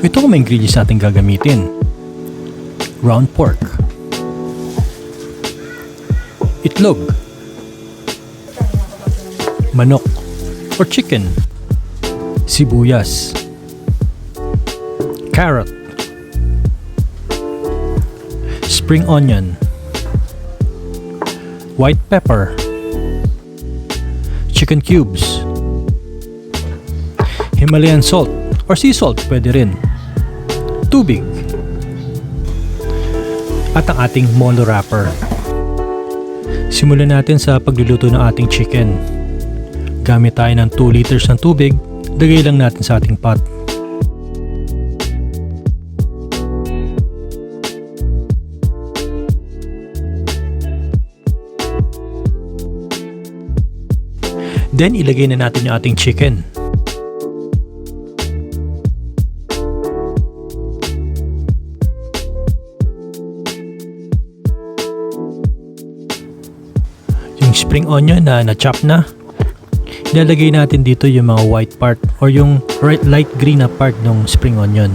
Ito ang mga ingredients natin gagamitin. Ground pork, itlog, manok or chicken, sibuyas, carrot, spring onion, white pepper, chicken cubes, Himalayan salt or sea salt pwede rin, tubig, at ang ating molo wrapper. Simulan natin sa pagluluto ng ating chicken. Gamit tayo ng 2 liters ng tubig, lagay lang natin sa ating pot. Then ilagay na natin yung ating chicken. Yung spring onion na na-chop na, ilalagay natin dito yung mga white part or yung light green na part ng spring onion.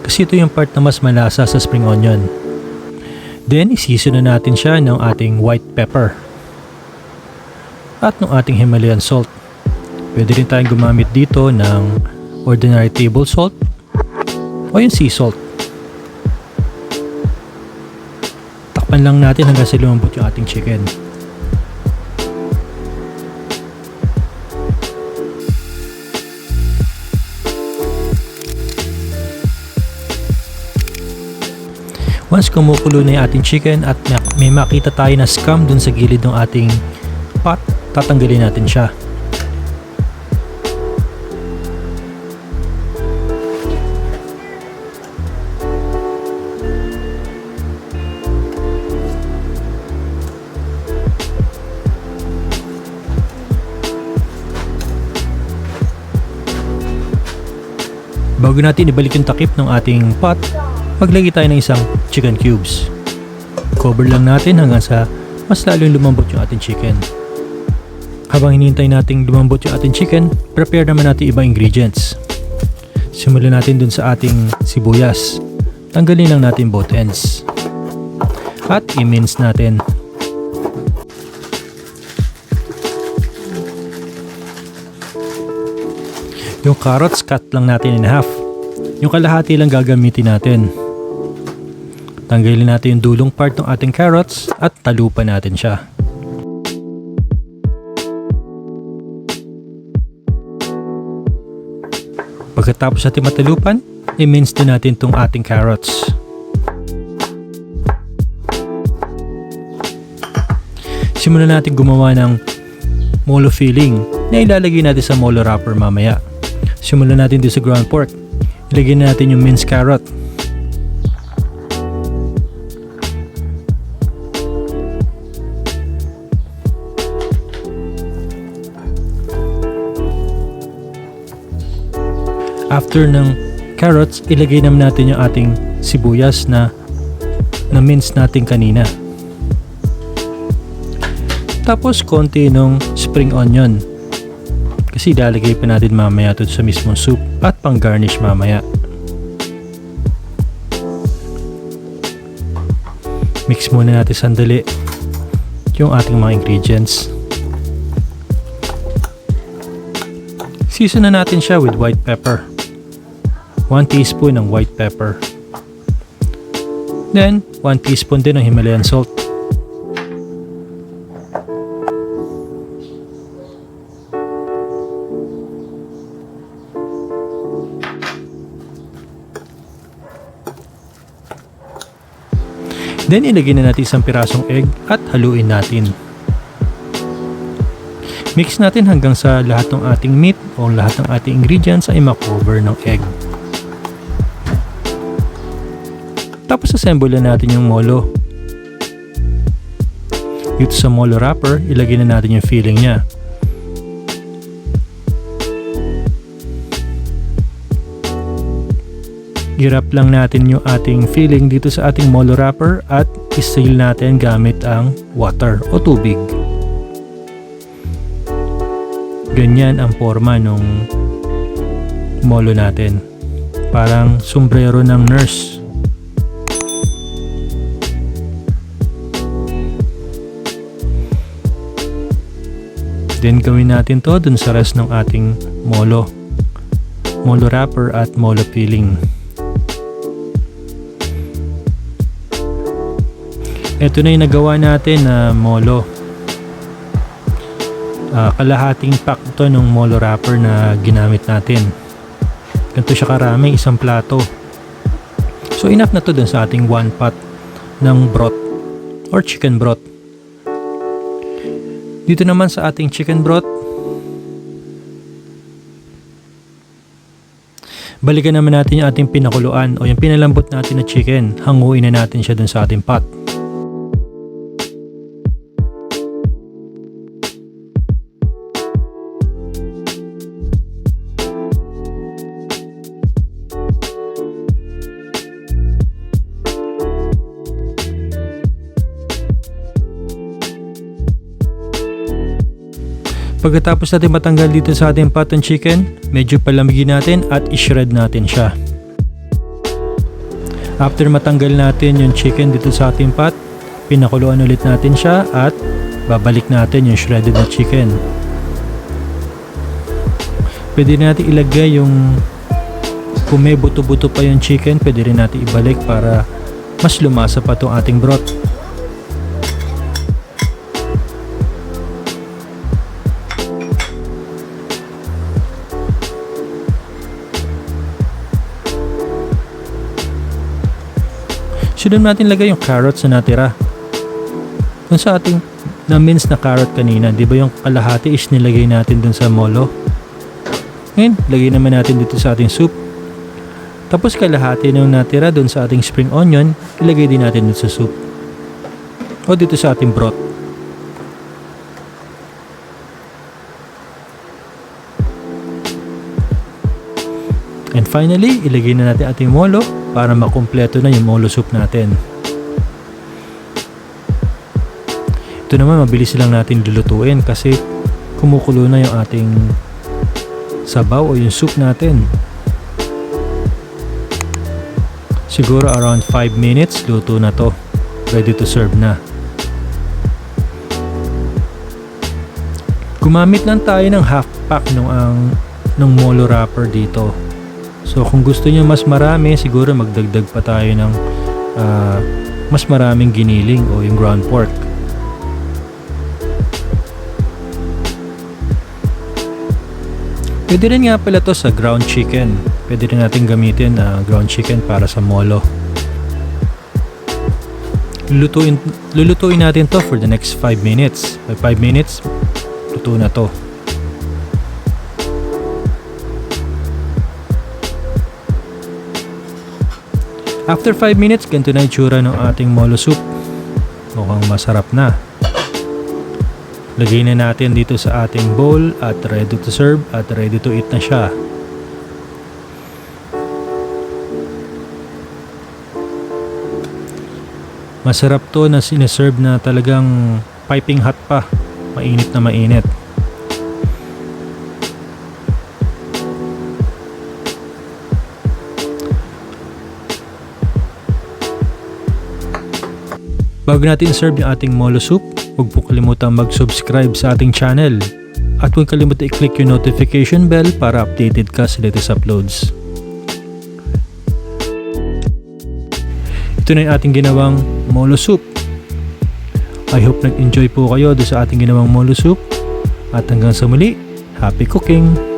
Kasi ito yung part na mas malasa sa spring onion. Then isi-season na natin siya ng ating white pepper at ng ating Himalayan salt. Pwede rin tayong gumamit dito ng ordinary table salt o yung sea salt. Takpan lang natin hanggang sa lumambot yung ating chicken. Once kumukulo na yung ating chicken at may makita tayo na scum dun sa gilid ng ating pot, tatanggalin natin siya. Bago natin ibalik yung takip ng ating pot, maglagay tayo ng isang chicken cubes. Cover lang natin hanggang sa mas lalong lumambot yung ating chicken. Habang hinihintay nating lumambot yung ating chicken, prepare naman natin ibang ingredients. Simulan natin dun sa ating sibuyas. Tanggalin lang natin both ends. At i-mince natin. Yung carrots, cut lang natin in half. Yung kalahati lang gagamitin natin. Tanggalin natin yung dulong part ng ating carrots at talupan natin siya. Pagkatapos natin matalupan, i-mince din natin itong ating carrots. Simulan natin gumawa ng molo filling na ilalagay natin sa molo wrapper mamaya. Simulan natin dito sa ground pork. Ilagay na natin yung minced carrot. After ng carrots, ilagay naman natin yung ating sibuyas na mince natin kanina. Tapos konti ng spring onion. Kasi ilalagay pa natin mamaya ito sa mismong soup at pang garnish mamaya. Mix muna natin sandali yung ating mga ingredients. Season na natin siya with white pepper. 1 teaspoon ng white pepper. Then 1 teaspoon din ng Himalayan salt. Then ilagay na natin isang pirasong egg at haluin natin. Mix natin hanggang sa lahat ng ating meat o lahat ng ating ingredients ay makover ng egg. Tapos assemble na natin yung molo. Dito sa molo wrapper, ilagay na natin yung filling niya. I-wrap lang natin yung ating filling dito sa ating molo wrapper at i-seal natin gamit ang water o tubig. Ganyan ang forma ng molo natin. Parang sombrero ng nurse. Then gawin natin to dun sa rest ng ating molo wrapper at molo filling. Ito na yung nagawa natin na molo. Kalahating pack to ng molo wrapper na ginamit natin. Ganito siya karami, isang plato. So enough na to dun sa ating 1 pot ng broth or chicken broth. Dito naman sa ating chicken broth, balikan naman natin yung ating pinakuluan o yung pinalambot natin na chicken. Hanguin na natin siya dun sa ating pot. Pagkatapos natin matanggal dito sa ating pot ng chicken, medyo palamigin natin at i-shred natin siya. After matanggal natin yung chicken dito sa ating pot, pinakuluan ulit natin siya at babalik natin yung shredded na chicken. Pwede natin ilagay yung, kung may buto-buto pa yung chicken, pwede rin natin ibalik para mas lumasa pa itong ating broth. Sunod natin lagay yung carrots na natira. Kung sa ating na-mince na carrot kanina, di ba yung kalahati is nilagay natin dun sa molo? Ngayon, lagay naman natin dito sa ating soup. Tapos kalahati nung natira dun sa ating spring onion, ilagay din natin dun sa soup. O dito sa ating broth. And finally, ilagay na natin ating molo para makumpleto na yung molo soup natin. Ito naman mabilis lang natin lulutuin kasi kumukulo na yung ating sabaw o yung soup natin. Siguro around 5 minutes luto na to. Ready to serve na. Gumamit lang tayo ng half pack ng molo wrapper dito. So kung gusto niyo mas marami, siguro magdagdag pa tayo ng mas maraming giniling o yung ground pork. Pwede rin nga pala to sa ground chicken. Pwede rin natin gamitin ground chicken para sa molo. Lulutuin natin to for the next 5 minutes. By 5 minutes, luto na to. After 5 minutes, ganito na itsura ng ating molo soup. Mukhang masarap na. Lagay na natin dito sa ating bowl at ready to serve at ready to eat na siya. Masarap to na sineserve na talagang piping hot pa. Mainit na mainit. Bago natin serve yung ating molo soup, huwag po kalimutang mag-subscribe sa ating channel. At huwag kalimutan i-click yung notification bell para updated ka sa latest uploads. Ito na yung ating ginawang molo soup. I hope nag-enjoy po kayo doon sa ating ginawang molo soup. At hanggang sa muli, happy cooking!